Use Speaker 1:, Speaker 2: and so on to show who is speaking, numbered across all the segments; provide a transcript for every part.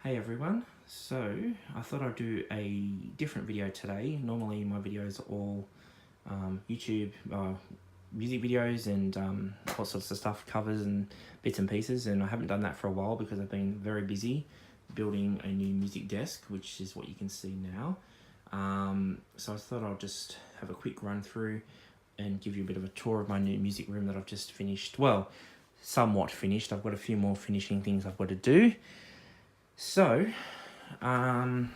Speaker 1: Hey everyone, so I thought I'd do a different video today. Normally my videos are all YouTube music videos and all sorts of stuff, covers and bits and pieces, and I haven't done that for a while because I've been very busy building a new music desk, which is what you can see now. So I thought I'll just have a quick run through and give you a bit of a tour of my new music room that I've just finished. Well, somewhat finished. I've got a few more finishing things I've got to do. So, this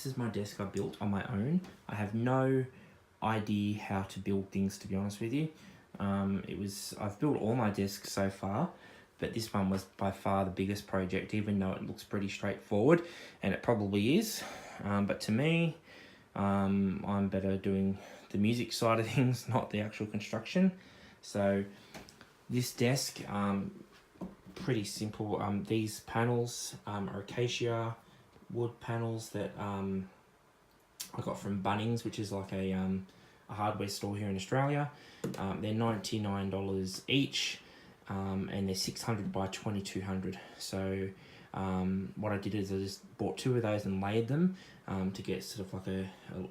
Speaker 1: is my desk I built on my own. I have no idea how to build things, to be honest with you. I've built all my desks so far, but this one was by far the biggest project, even though it looks pretty straightforward, and it probably is. But to me, I'm better doing the music side of things, not the actual construction. So, this desk, pretty simple. These panels are acacia wood panels that I got from Bunnings, which is like a hardware store here in Australia. They're $99 each, and they're 600 by 2200. So what I did is I just bought two of those and layered them to get sort of like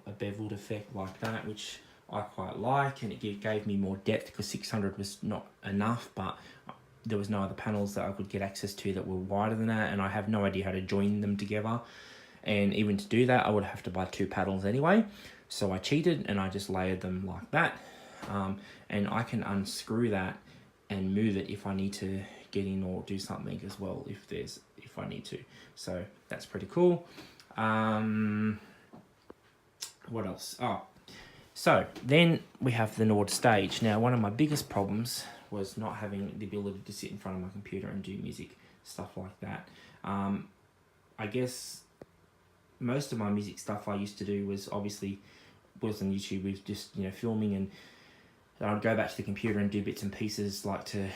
Speaker 1: a beveled effect like that, which I quite like, and it gave me more depth because 600 was not enough, but there was no other panels that I could get access to that were wider than that, and I have no idea how to join them together. And even to do that, I would have to buy two panels anyway. So I cheated and I just layered them like that. And I can unscrew that and move it if I need to get in or do something as well if I need to. So that's pretty cool. What else? So then we have the Nord stage. Now, one of my biggest problems was not having the ability to sit in front of my computer and do music, stuff like that. I guess most of my music stuff I used to do was on YouTube with just, filming, and I'd go back to the computer and do bits and pieces like to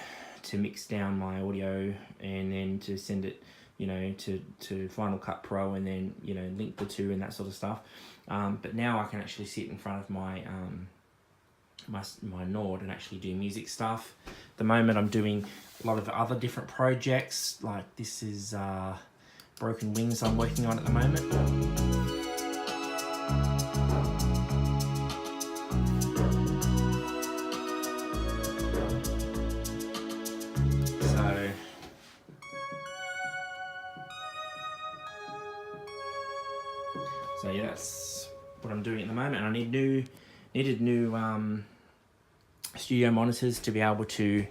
Speaker 1: mix down my audio and then to send it, to Final Cut Pro and then, link the two and that sort of stuff. But now I can actually sit in front of my Nord and actually do music stuff. At the moment I'm doing a lot of other different projects, like this is Broken Wings I'm working on at the moment. So yeah, that's what I'm doing at the moment, and I needed new studio monitors to be able to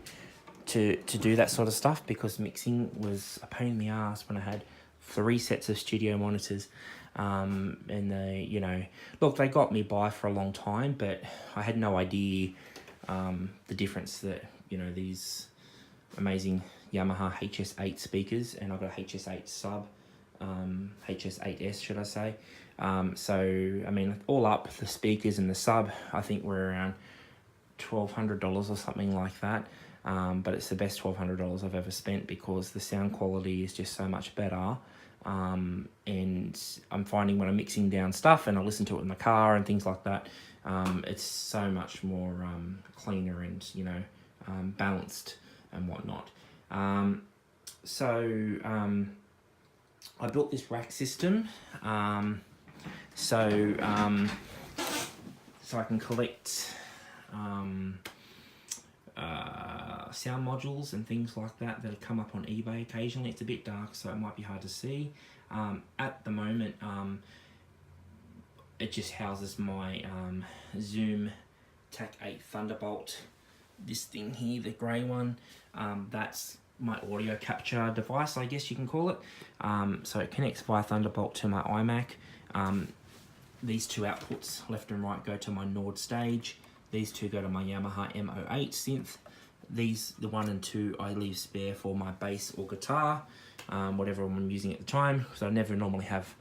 Speaker 1: do that sort of stuff, because mixing was a pain in the ass when I had 3 sets of studio monitors, and they, look, they got me by for a long time, but I had no idea the difference that, these amazing Yamaha HS8 speakers, and I've got a HS8 sub, HS8S should I say. So I mean, all up, the speakers and the sub I think were around $1,200 or something like that, but it's the best $1,200 I've ever spent because the sound quality is just so much better, and I'm finding when I'm mixing down stuff and I listen to it in the car and things like that, it's so much more cleaner and balanced and whatnot. So I built this rack system so I can collect sound modules and things like that come up on eBay occasionally. It's a bit dark, so it might be hard to see. At the moment, it just houses my Zoom TAC-8 Thunderbolt. This thing here, the grey one, that's my audio capture device, I guess you can call it. So it connects via Thunderbolt to my iMac. These two outputs, left and right, go to my Nord stage. These two go to my Yamaha M8 synth. These, the 1 and 2, I leave spare for my bass or guitar, whatever I'm using at the time, because I never normally have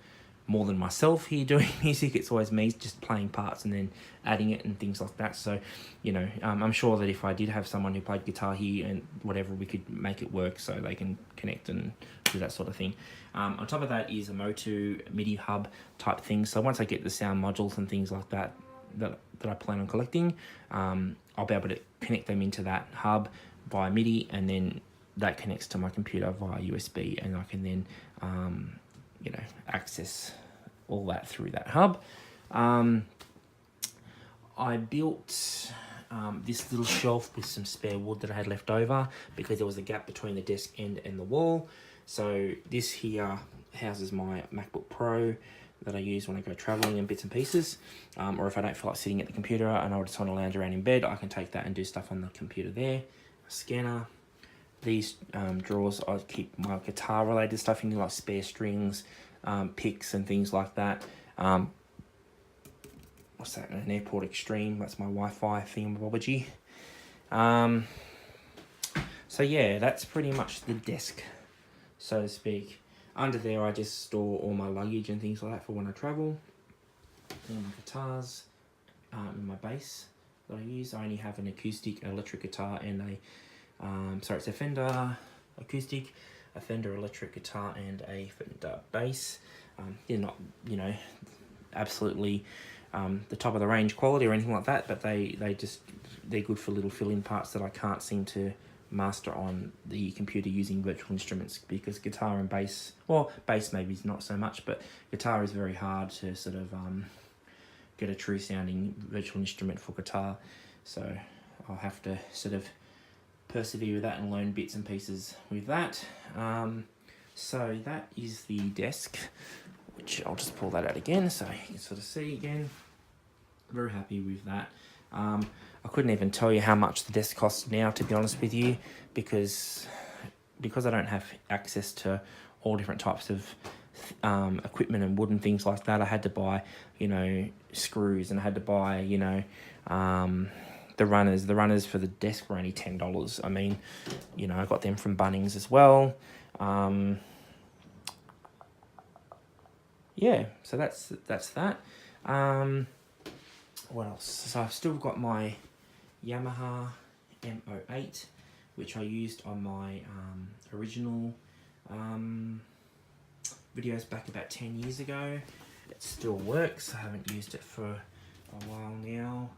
Speaker 1: more than myself here doing music. It's always me just playing parts and then adding it and things like that. So, I'm sure that if I did have someone who played guitar here and whatever, we could make it work so they can connect and do that sort of thing. On top of that is a Motu MIDI hub type thing. So once I get the sound modules and things like that I plan on collecting, I'll be able to connect them into that hub via MIDI and then that connects to my computer via USB, and I can then you know, access all that through that hub. I built this little shelf with some spare wood that I had left over because there was a gap between the desk end and the wall. So this here houses my MacBook Pro that I use when I go traveling and bits and pieces, or if I don't feel like sitting at the computer and I just want to lounge around in bed, I can take that and do stuff on the computer there. A scanner. These drawers, I keep my guitar related stuff in, like spare strings, picks and things like that. What's that? An Airport Extreme. That's my Wi-Fi thingamabobby. So yeah, that's pretty much the desk, so to speak. Under there, I just store all my luggage and things like that for when I travel. All my guitars, and my bass that I use. I only have an acoustic, an electric guitar, and a sorry, it's a Fender acoustic, a Fender electric guitar, and a Fender bass. They're not, you know, absolutely the top of the range quality or anything like that, but they're good for little fill-in parts that I can't seem to master on the computer using virtual instruments, because guitar and bass, well, bass maybe is not so much, but guitar is very hard to sort of get a true sounding virtual instrument for guitar. So I'll have to sort of persevere with that and learn bits and pieces with that. So that is the desk, which I'll just pull that out again so you can sort of see again. Very happy with that. I couldn't even tell you how much the desk costs now, to be honest with you, because I don't have access to all different types of equipment and wood and things like that. I had to buy, you know, screws, and I had to buy, you know, the runners. The runners for the desk were only $10. I mean, you know, I got them from Bunnings as well. Yeah, so that's that. What else? So I've still got my Yamaha M8, which I used on my original videos back about 10 years ago. It still works. I haven't used it for a while now.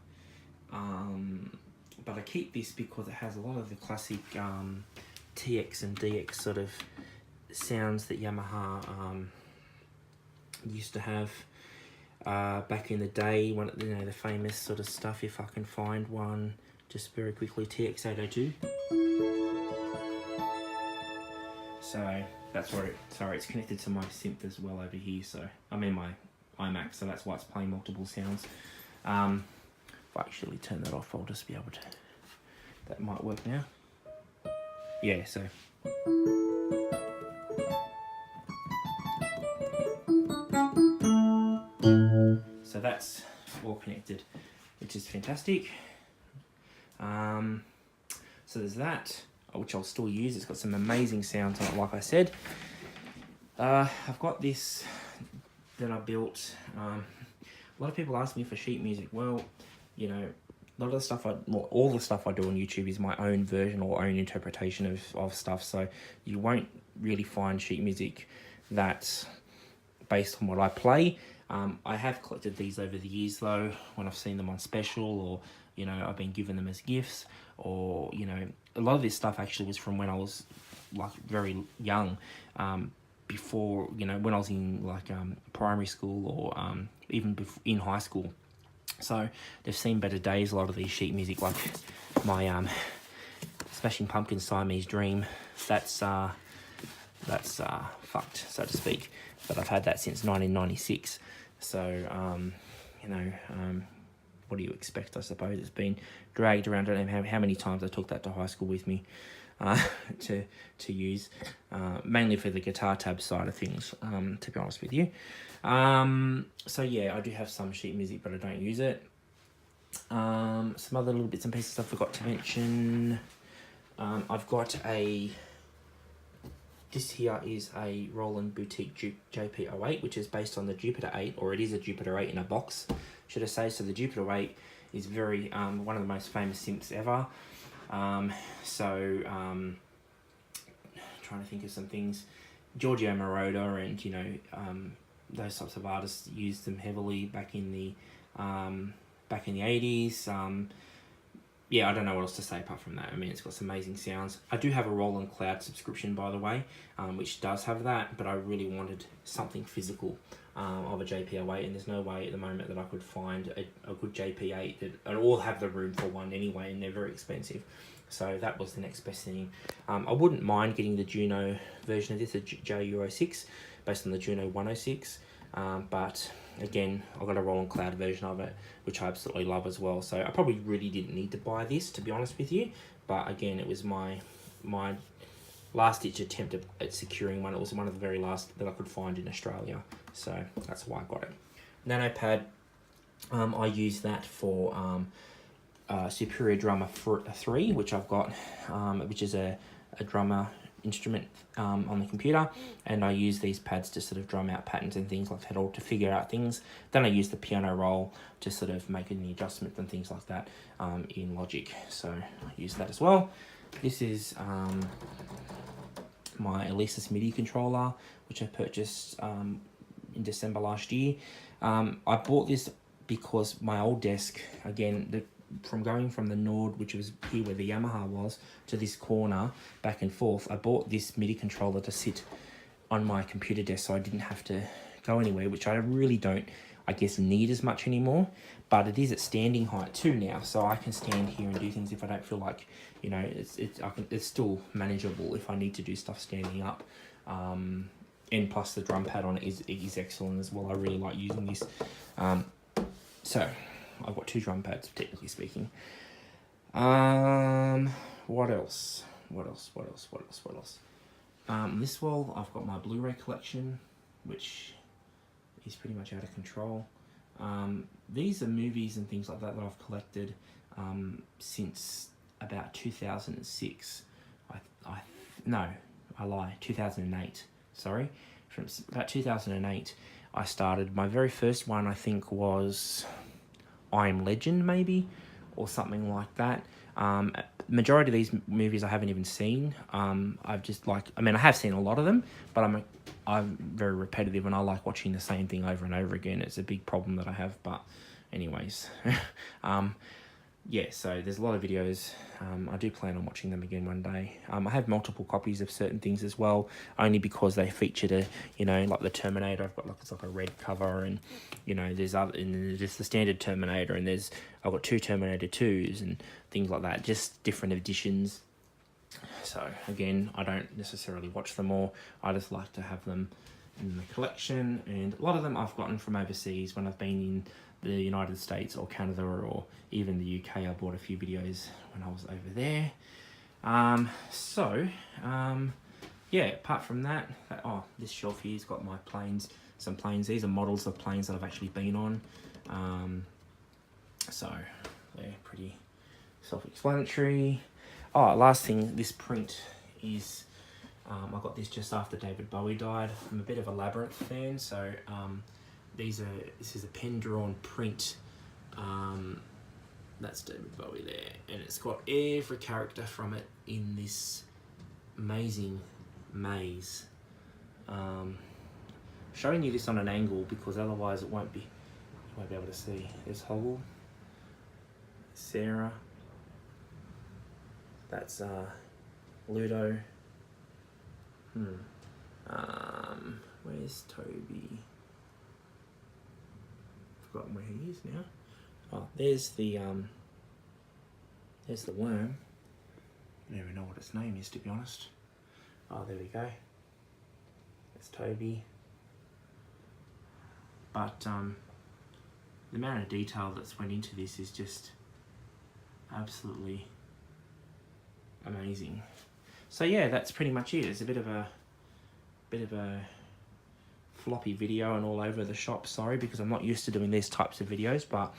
Speaker 1: But I keep this because it has a lot of the classic TX and DX sort of sounds that Yamaha used to have back in the day, when, you know, the famous sort of stuff. If I can find one just very quickly, TX802. So that's where it's connected to my synth as well over here. So I'm in my iMac, so that's why it's playing multiple sounds. If I actually turn that off, I'll just be able to, that might work now. Yeah, so that's all connected, which is fantastic. So there's that, which I'll still use. It's got some amazing sounds on it, like I said. I've got this that I built. A lot of people ask me for sheet music. Well, you know, a lot of the stuff all the stuff I do on YouTube is my own version or own interpretation of stuff. So you won't really find sheet music that's based on what I play. I have collected these over the years though, when I've seen them on special, or, you know, I've been given them as gifts, or, you know, a lot of this stuff actually was from when I was like very young, before, you know, when I was in like primary school, or even in high school. So they've seen better days, a lot of these sheet music, like my Smashing Pumpkins Siamese Dream. That's fucked, so to speak, but I've had that since 1996. So you know, what do you expect? I suppose it's been dragged around. I don't know how many times I took that to high school with me to use, mainly for the guitar tab side of things, to be honest with you. So yeah, I do have some sheet music, but I don't use it. Some other little bits and pieces I forgot to mention. I've got this here is a Roland Boutique JP08, which is based on the Jupiter 8, or it is a Jupiter 8 in a box, should I say. So the Jupiter 8 is very one of the most famous synths ever. Trying to think of some things. Giorgio Moroder and, you know, those types of artists used them heavily back in the 80s. yeah, I don't know what else to say apart from that. I mean, it's got some amazing sounds. I do have a Roland Cloud subscription, by the way, which does have that, but I really wanted something physical of a JP08, and there's no way at the moment that I could find a good JP8 that all have the room for one anyway, and they're very expensive. So that was the next best thing. I wouldn't mind getting the Juno version of this, the JU06, based on the Juno 106, but again, I've got a Roland Cloud version of it, which I absolutely love as well. So I probably really didn't need to buy this, to be honest with you. But again, it was my last-ditch attempt at securing one. It was one of the very last that I could find in Australia. So that's why I got it. Nano pad, I use that for Superior Drummer 3, which I've got, which is a drummer instrument on the computer, and I use these pads to sort of drum out patterns and things like that, or to figure out things. Then I use the piano roll to sort of make any adjustments and things like that in Logic, so I use that as well. This is my Alesis MIDI controller, which I purchased in December last year. I bought this because my old desk, again, from going from the Nord, which was here where the Yamaha was, to this corner, back and forth, I bought this MIDI controller to sit on my computer desk so I didn't have to go anywhere, which I really don't, I guess, need as much anymore. But it is at standing height too now, so I can stand here and do things if I don't feel like, you know, it's still manageable if I need to do stuff standing up. And plus the drum pad on it is excellent as well. I really like using this. So I've got 2 drum pads, technically speaking. What else? This wall, I've got my Bluray collection, which is pretty much out of control. These are movies and things like that that I've collected since about 2006. I lie, 2008. Sorry, from about 2008, I started. My very first one, I think, was I Am Legend, maybe, or something like that. Majority of these movies I haven't even seen. I've just I have seen a lot of them, but I'm very repetitive and I like watching the same thing over and over again. It's a big problem that I have, but anyways. Yeah, so there's a lot of videos. I do plan on watching them again one day. I have multiple copies of certain things as well, only because they featured like the Terminator. I've got it's like a red cover, and there's the standard Terminator, and I've got 2 Terminator 2s and things like that, just different editions. So again, I don't necessarily watch them all. I just like to have them in the collection, and a lot of them I've gotten from overseas when I've been in the United States or Canada or even the UK. I bought a few videos when I was over there. Yeah, apart from that, this shelf here's got my planes, some planes. These are models of planes that I've actually been on. So they're pretty self-explanatory. Last thing, this print is, I got this just after David Bowie died. I'm a bit of a Labyrinth fan, so this is a pen-drawn print. That's David Bowie there, and it's got every character from it in this amazing maze. Showing you this on an angle because otherwise you won't be able to see. There's Hoggle, Sarah, that's Ludo. Where's Toby? Forgotten where he is now. There's the worm. I don't even know what its name is, to be honest. There we go. It's Toby. But the amount of detail that's went into this is just absolutely amazing. So yeah, that's pretty much it. It's a bit of a floppy video and all over the shop. Sorry, because I'm not used to doing these types of videos, but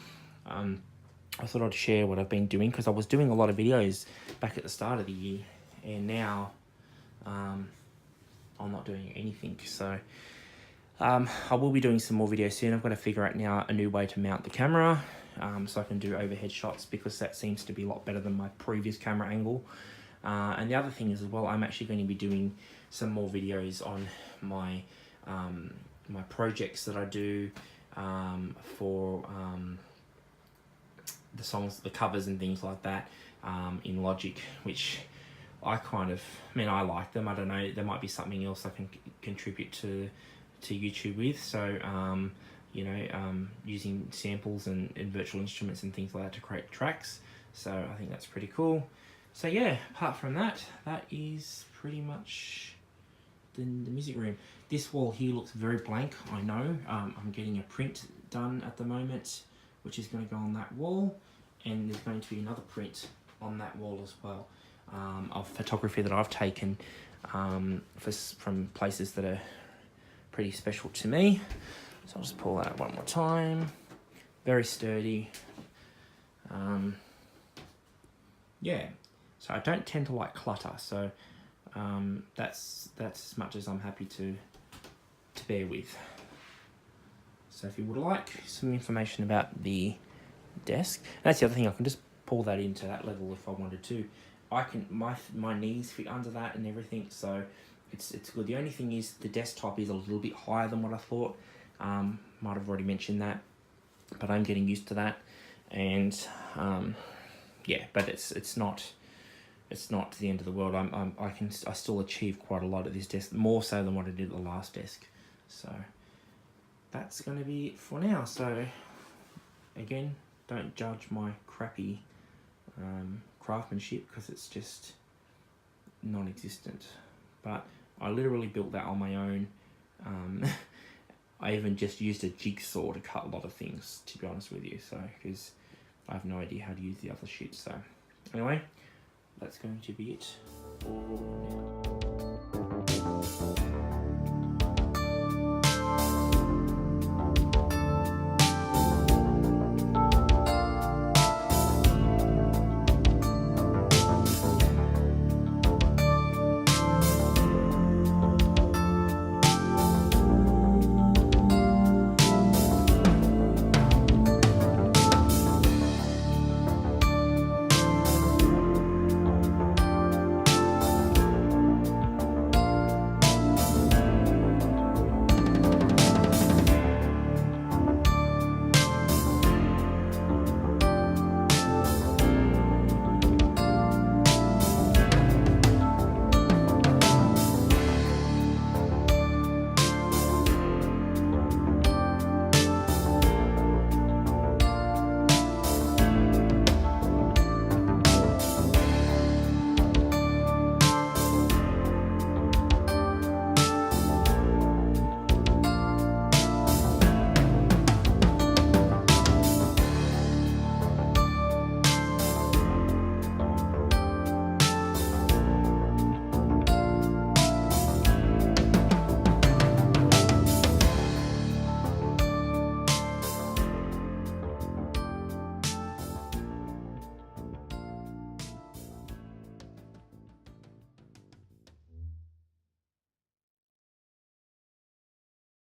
Speaker 1: I thought I'd share what I've been doing, because I was doing a lot of videos back at the start of the year, and now I'm not doing anything. So I will be doing some more videos soon. I've got to figure out now a new way to mount the camera, so I can do overhead shots, because that seems to be a lot better than my previous camera angle. And the other thing is as well, I'm actually going to be doing some more videos on my my projects that I do for the songs, the covers and things like that in Logic, which I kind of, I mean, I like them. I don't know, there might be something else I can contribute to YouTube with. So, you know, using samples and virtual instruments and things like that to create tracks. So I think that's pretty cool. So yeah, apart from that, that is pretty much the music room. This wall here looks very blank, I know. I'm getting a print done at the moment, which is going to go on that wall, and there's going to be another print on that wall as well, of photography that I've taken from places that are pretty special to me. So I'll just pull that out one more time. Very sturdy. Yeah, so I don't tend to like clutter, so that's as much as I'm happy to bear with. So if you would like some information about the desk, that's the other thing, I can just pull that into that level if I wanted to. I can, my knees fit under that and everything, so it's good. The only thing is the desktop is a little bit higher than what I thought. Might have already mentioned that, but I'm getting used to that. And yeah, but it's not the end of the world. I still achieve quite a lot at this desk, more so than what I did at the last desk. So that's going to be it for now. So again, don't judge my crappy craftsmanship, because it's just non-existent. But I literally built that on my own. I even just used a jigsaw to cut a lot of things, to be honest with you. So because I have no idea how to use the other shit. So anyway, that's going to be it for now.